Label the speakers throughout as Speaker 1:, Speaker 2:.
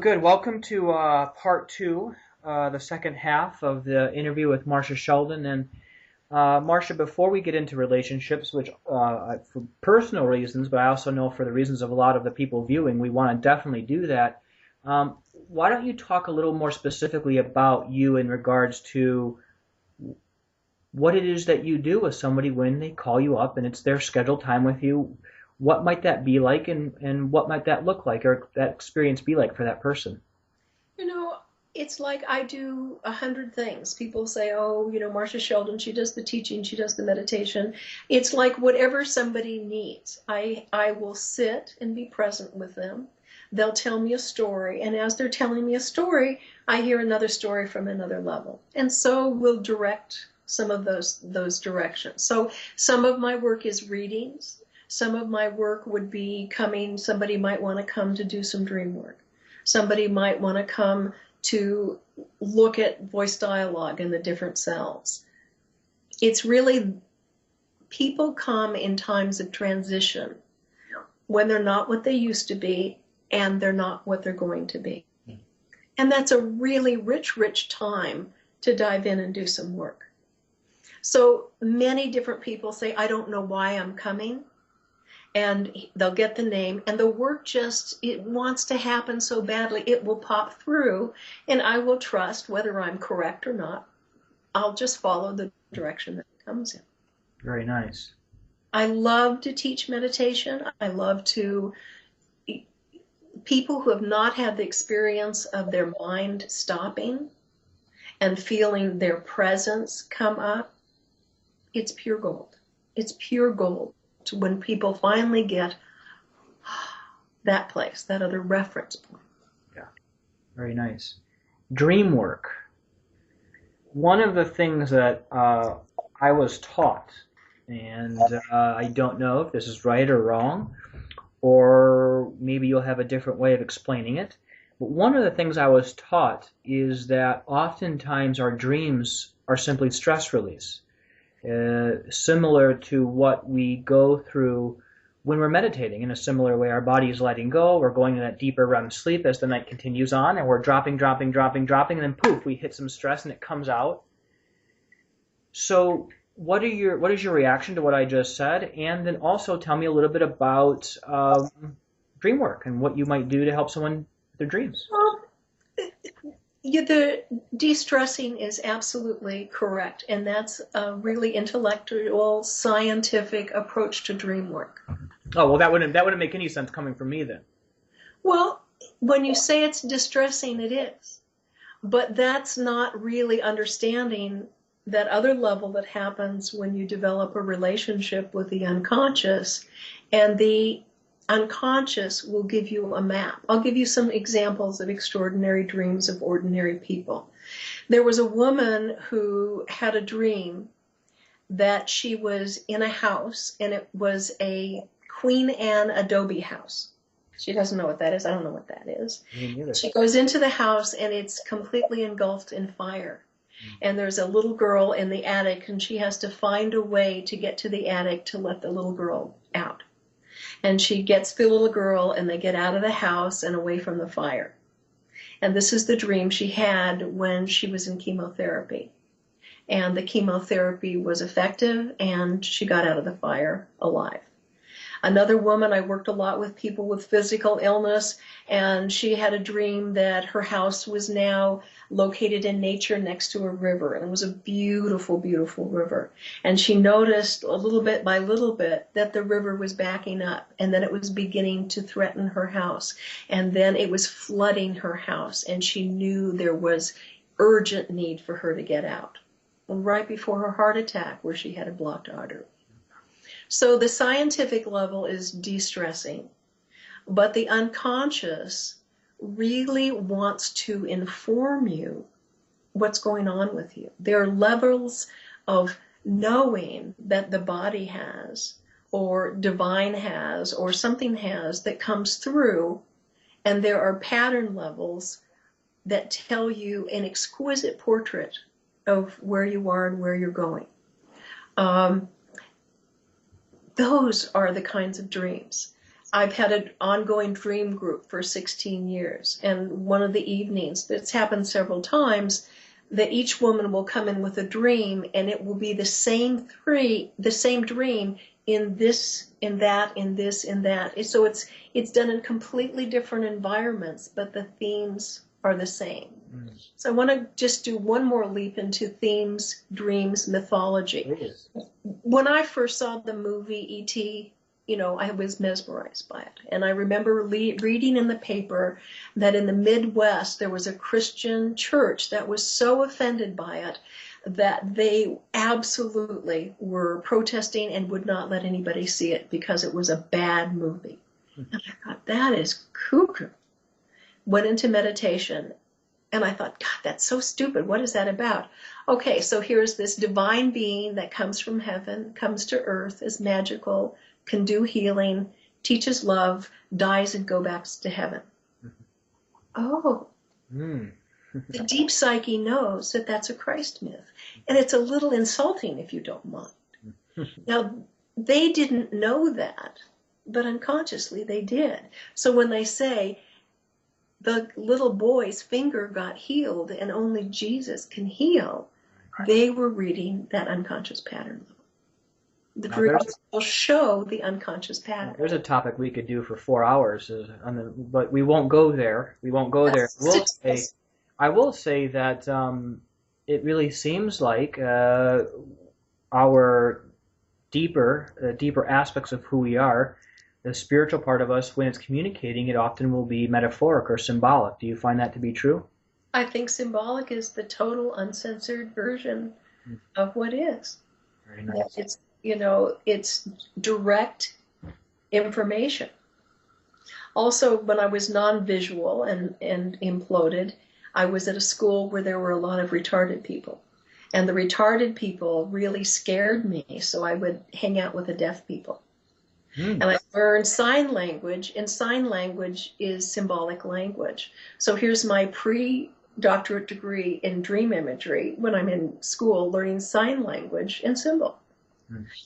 Speaker 1: Good. Welcome to part two, the second half of the interview with Marsha Sheldon. And Marsha, before we get into relationships, which for personal reasons, but I also know for the reasons of a lot of the people viewing, we want to definitely do that. Why don't you talk a little more specifically about you in regards to what it is that you do with somebody when they call you up and it's their scheduled time with you? What might that be like, and what might that look like, or that experience be like for that person?
Speaker 2: You know, it's like I do 100 things. People say, oh, Marsha Sheldon, she does the teaching, she does the meditation. It's like whatever somebody needs. I will sit and be present with them. They'll tell me a story, and as they're telling me a story, I hear another story from another level. And so we'll direct some of those directions. So some of my work is readings. Some of my work would be somebody might want to come to do some dream work. Somebody might want to come to look at voice dialogue in the different cells. It's really, people come in times of transition when they're not what they used to be and they're not what they're going to be. And that's a really rich time to dive in and do some work. So many different people say, I don't know why I'm coming. And they'll get the name, and the work it wants to happen so badly, it will pop through, and I will trust, whether I'm correct or not, I'll just follow the direction that it comes in.
Speaker 1: Very nice.
Speaker 2: I love to teach meditation. I love to, people who have not had the experience of their mind stopping and feeling their presence come up, it's pure gold. It's pure gold. When people finally get that place, that other reference point.
Speaker 1: Yeah, very nice. Dream work. One of the things that I was taught, and I don't know if this is right or wrong, or maybe you'll have a different way of explaining it, but one of the things I was taught is that oftentimes our dreams are simply stress release. Similar to what we go through when we're meditating. In a similar way, our body is letting go, we're going into that deeper REM sleep as the night continues on, and we're dropping, and then poof, we hit some stress and it comes out. So what is your reaction to what I just said? And then also tell me a little bit about dream work and what you might do to help someone with their dreams.
Speaker 2: The de-stressing is absolutely correct, and that's a really intellectual, scientific approach to dream work.
Speaker 1: Oh, well, that wouldn't make any sense coming from me then.
Speaker 2: Well, when you say it's distressing, it is. But that's not really understanding that other level that happens when you develop a relationship with the unconscious, and the unconscious will give you a map. I'll give you some examples of extraordinary dreams of ordinary people. There was a woman who had a dream that she was in a house, and it was a Queen Anne adobe house. She doesn't know what that is. I don't know what that is.
Speaker 1: Me neither.
Speaker 2: She goes into the house, and it's completely engulfed in fire. And there's a little girl in the attic, and she has to find a way to get to the attic to let the little girl out. And she gets the little girl, and they get out of the house and away from the fire. And this is the dream she had when she was in chemotherapy. And the chemotherapy was effective, and she got out of the fire alive. Another woman, I worked a lot with people with physical illness, and she had a dream that her house was now located in nature next to a river, and it was a beautiful, beautiful river. And she noticed little bit by little bit that the river was backing up, and then it was beginning to threaten her house, and then it was flooding her house, and she knew there was urgent need for her to get out. Right before her heart attack, where she had a blocked artery. So the scientific level is de-stressing, but the unconscious really wants to inform you what's going on with you. There are levels of knowing that the body has, or divine has, or something has that comes through, and there are pattern levels that tell you an exquisite portrait of where you are and where you're going. Those are the kinds of dreams. I've had an ongoing dream group for 16 years. And one of the evenings, it's happened several times, that each woman will come in with a dream, and it will be the same dream in this, in that, in this, in that. So it's done in completely different environments, but the themes are the same. So I want to just do one more leap into themes, dreams, mythology. When I first saw the movie E.T., I was mesmerized by it. And I remember reading in the paper that in the Midwest there was a Christian church that was so offended by it that they absolutely were protesting and would not let anybody see it because it was a bad movie. And I thought, that is cuckoo. Went into meditation, and I thought, God, that's so stupid. What is that about? Okay, so here's this divine being that comes from heaven, comes to earth, is magical, can do healing, teaches love, dies and goes back to heaven. Oh, the deep psyche knows that that's a Christ myth. And it's a little insulting if you don't mind. Now, they didn't know that, but unconsciously they did. So when they say the little boy's finger got healed and only Jesus can heal, they were reading that unconscious pattern. The dreams will show the unconscious pattern.
Speaker 1: There's a topic we could do for 4 hours, but we won't go there. We won't go there. I will say that it really seems like our deeper aspects of who we are, the spiritual part of us, when it's communicating, it often will be metaphoric or symbolic. Do you find that to be true?
Speaker 2: I think symbolic is the total uncensored version of what is.
Speaker 1: Very nice.
Speaker 2: It's direct information. Also, when I was non-visual and imploded, I was at a school where there were a lot of retarded people. And the retarded people really scared me, so I would hang out with the deaf people. And I learned sign language, and sign language is symbolic language. So here's my pre-doctorate degree in dream imagery when I'm in school learning sign language and symbol.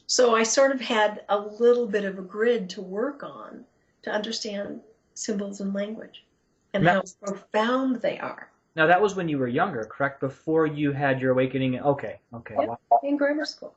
Speaker 2: So I sort of had a little bit of a grid to work on to understand symbols and language and how profound they are.
Speaker 1: Now, that was when you were younger, correct? Before you had your awakening? Okay.
Speaker 2: Yep, wow. In grammar school.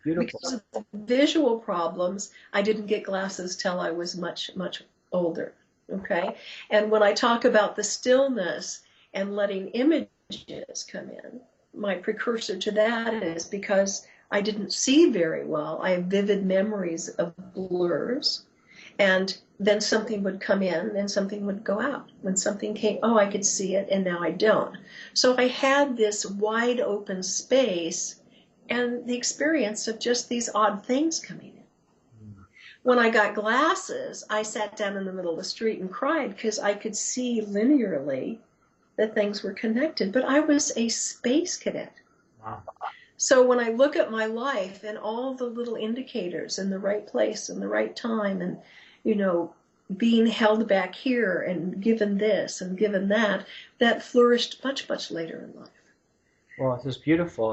Speaker 1: Beautiful.
Speaker 2: Because of the visual problems, I didn't get glasses till I was much, much older, okay? And when I talk about the stillness and letting images come in, my precursor to that is because I didn't see very well. I have vivid memories of blurs, and then something would come in and something would go out. When something came, I could see it, and now I don't. So I had this wide open space and the experience of just these odd things coming in. When I got glasses, I sat down in the middle of the street and cried because I could see linearly that things were connected. But I was a space cadet.
Speaker 1: Wow.
Speaker 2: So when I look at my life and all the little indicators in the right place and the right time and, being held back here and given this and given that, that flourished much, much later in life.
Speaker 1: Well, it's just beautiful.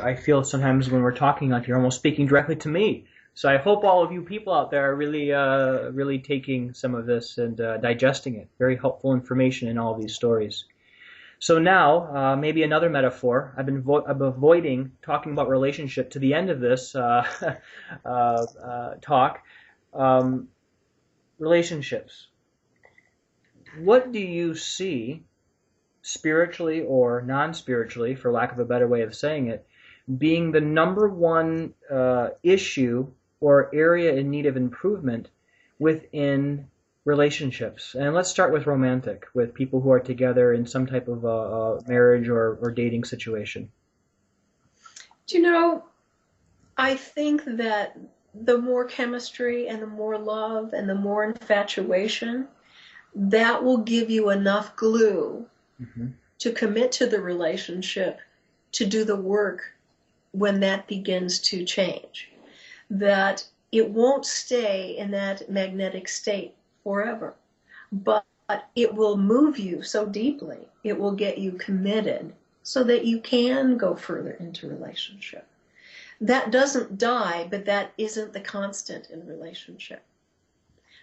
Speaker 1: I feel sometimes when we're talking, like you're almost speaking directly to me. So I hope all of you people out there are really taking some of this and digesting it. Very helpful information in all of these stories. So now, maybe another metaphor. I've been avoiding talking about relationship to the end of this talk. Relationships. What do you see, spiritually or non-spiritually, for lack of a better way of saying it, being the number one issue or area in need of improvement within relationships? And let's start with romantic, with people who are together in some type of marriage or dating situation.
Speaker 2: I think that the more chemistry and the more love and the more infatuation, that will give you enough glue to commit to the relationship, to do the work when that begins to change. That it won't stay in that magnetic state forever, but it will move you so deeply, it will get you committed so that you can go further into relationship. That doesn't die, but that isn't the constant in relationship.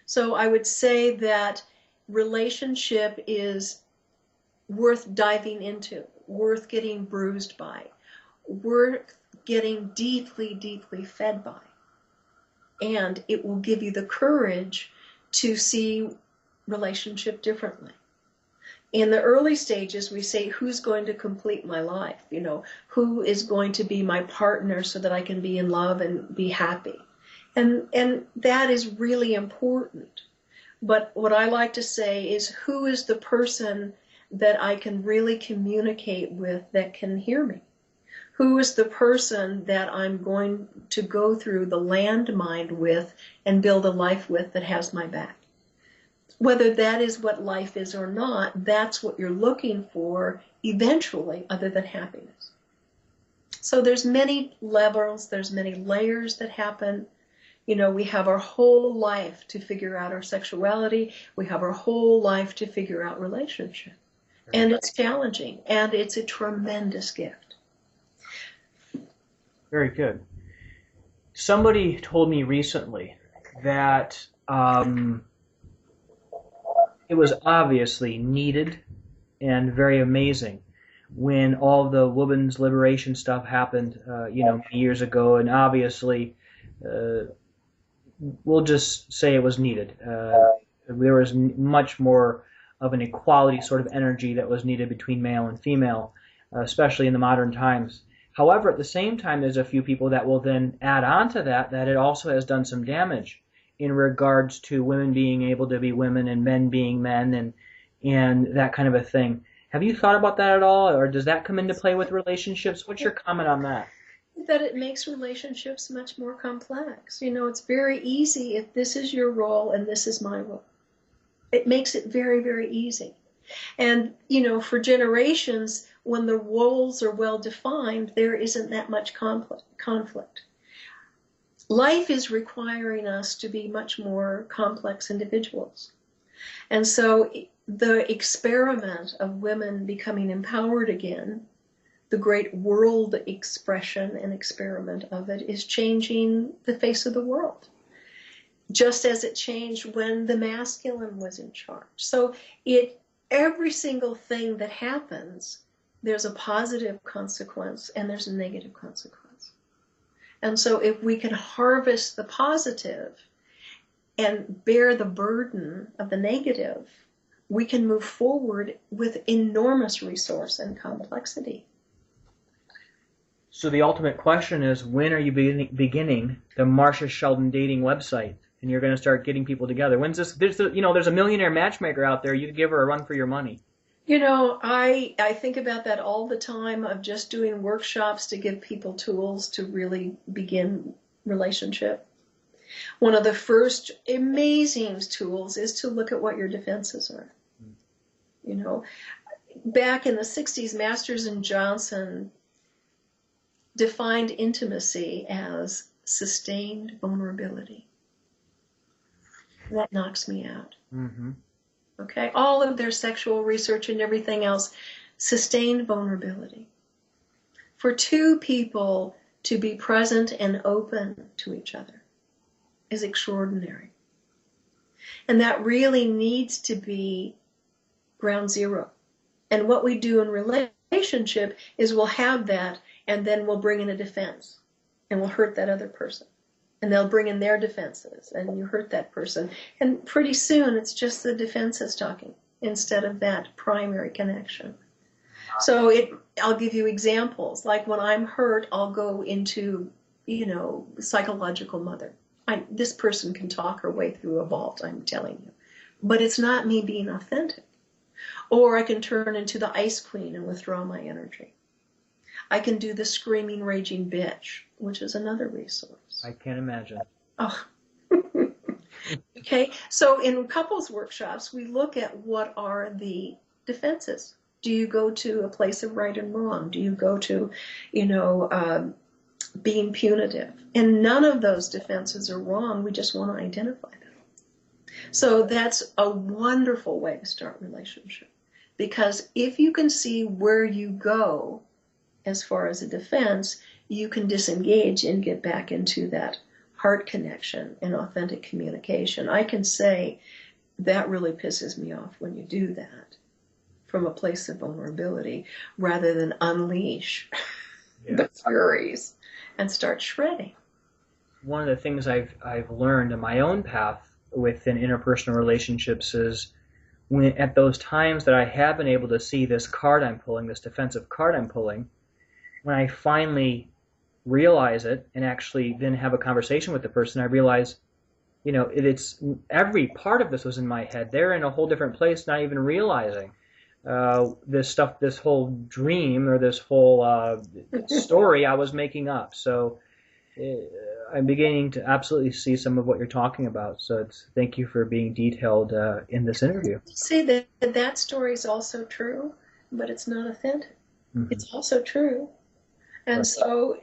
Speaker 2: So I would say that relationship is worth diving into, worth getting bruised by, worth getting deeply, deeply fed by. And it will give you the courage to see relationship differently. In the early stages, we say, who's going to complete my life? You know, who is going to be my partner so that I can be in love and be happy? And that is really important. But what I like to say is, who is the person that I can really communicate with that can hear me? Who is the person that I'm going to go through the landmine with and build a life with that has my back? Whether that is what life is or not, that's what you're looking for eventually, other than happiness. So there's many levels, there's many layers that happen. You know, we have our whole life to figure out our sexuality. We have our whole life to figure out relationship. And it's challenging, and it's a tremendous gift.
Speaker 1: Very good. Somebody told me recently that it was obviously needed and very amazing when all the women's liberation stuff happened, many years ago, and obviously, we'll just say it was needed. There was much more of an equality sort of energy that was needed between male and female, especially in the modern times. However, at the same time, there's a few people that will then add on to that it also has done some damage in regards to women being able to be women and men being men and that kind of a thing. Have you thought about that at all, or does that come into play with relationships? What's your comment on that?
Speaker 2: That it makes relationships much more complex. You know, it's very easy if this is your role and this is my role. It makes it very, very easy. And, you know, for generations, when the roles are well defined, there isn't that much conflict. Life is requiring us to be much more complex individuals. And so the experiment of women becoming empowered again, the great world expression and experiment of it, is changing the face of the world, just as it changed when the masculine was in charge. So every single thing that happens, there's a positive consequence and there's a negative consequence. And so if we can harvest the positive and bear the burden of the negative, we can move forward with enormous resource and complexity.
Speaker 1: So the ultimate question is, when are you beginning the Marsha Sheldon dating website? And you're going to start getting people together. When's this? There's a millionaire matchmaker out there. You could give her a run for your money.
Speaker 2: You know, I think about that all the time, of just doing workshops to give people tools to really begin relationship. One of the first amazing tools is to look at what your defenses are. You know, back in the 60s, Masters and Johnson defined intimacy as sustained vulnerability. That knocks me out.
Speaker 1: Mm-hmm.
Speaker 2: Okay, all of their sexual research and everything else, sustained vulnerability. For two people to be present and open to each other is extraordinary. And that really needs to be ground zero. And what we do in relationship is we'll have that, and then we'll bring in a defense, and we'll hurt that other person. And they'll bring in their defenses, and you hurt that person. And pretty soon, it's just the defenses talking instead of that primary connection. So I'll give you examples. Like when I'm hurt, I'll go into, psychological mother. This person can talk her way through a vault, I'm telling you. But it's not me being authentic. Or I can turn into the ice queen and withdraw my energy. I can do the screaming, raging bitch, which is another resource.
Speaker 1: I can't imagine.
Speaker 2: Oh. Okay, so in couples workshops, we look at what are the defenses. Do you go to a place of right and wrong? Do you go to, being punitive? And none of those defenses are wrong. We just want to identify them. So that's a wonderful way to start a relationship. Because if you can see where you go as far as a defense, you can disengage and get back into that heart connection and authentic communication, I can say that really pisses me off when you do that from a place of vulnerability rather than unleash the furies and start shredding.
Speaker 1: One of the things I've learned in my own path within interpersonal relationships is when at those times that I have been able to see this card I'm pulling, this defensive card I'm pulling, when I finally realize it and actually then have a conversation with the person, I realize, it's every part of this was in my head. They're in a whole different place, not even realizing this stuff, this whole dream or this whole story I was making up. So I'm beginning to absolutely see some of what you're talking about. So thank you for being detailed in this interview.
Speaker 2: See, that story is also true, but it's not authentic.
Speaker 1: Mm-hmm.
Speaker 2: It's also true. And
Speaker 1: Right.
Speaker 2: so,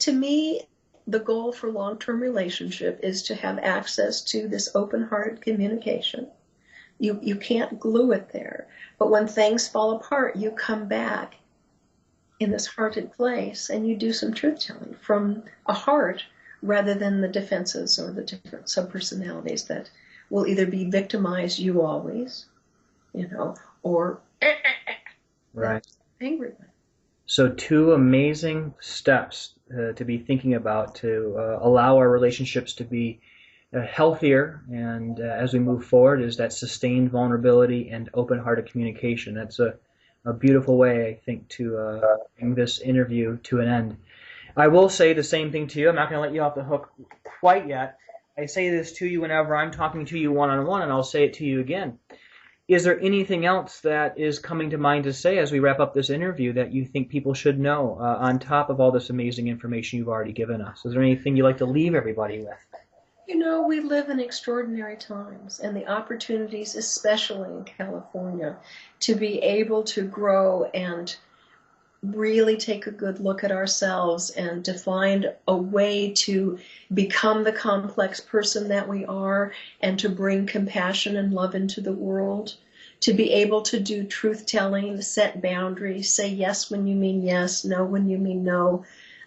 Speaker 2: to me, the goal for long-term relationship is to have access to this open-hearted communication. You can't glue it there. But when things fall apart, you come back in this hearted place and you do some truth-telling from a heart rather than the defenses or the different subpersonalities that will either be victimized you always, or
Speaker 1: Right.
Speaker 2: angry with.
Speaker 1: So 2 amazing steps to be thinking about to allow our relationships to be healthier and as we move forward is that sustained vulnerability and open-hearted communication. That's a beautiful way, I think, to bring this interview to an end. I will say the same thing to you. I'm not going to let you off the hook quite yet. I say this to you whenever I'm talking to you one-on-one, and I'll say it to you again. Is there anything else that is coming to mind to say as we wrap up this interview that you think people should know on top of all this amazing information you've already given us? Is there anything you'd like to leave everybody with?
Speaker 2: We live in extraordinary times, and the opportunities, especially in California, to be able to grow and really take a good look at ourselves and to find a way to become the complex person that we are and to bring compassion and love into the world, to be able to do truth-telling, set boundaries, say yes when you mean yes, no when you mean no.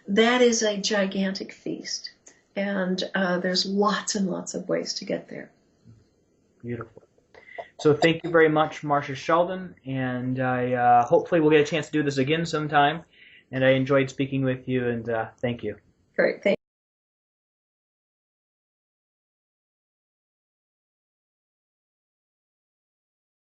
Speaker 2: That is a gigantic feast. And there's lots and lots of ways to get there.
Speaker 1: Beautiful. So thank you very much, Marsha Sheldon, and I hopefully we'll get a chance to do this again sometime. And I enjoyed speaking with you, and thank you.
Speaker 2: Great, thank you.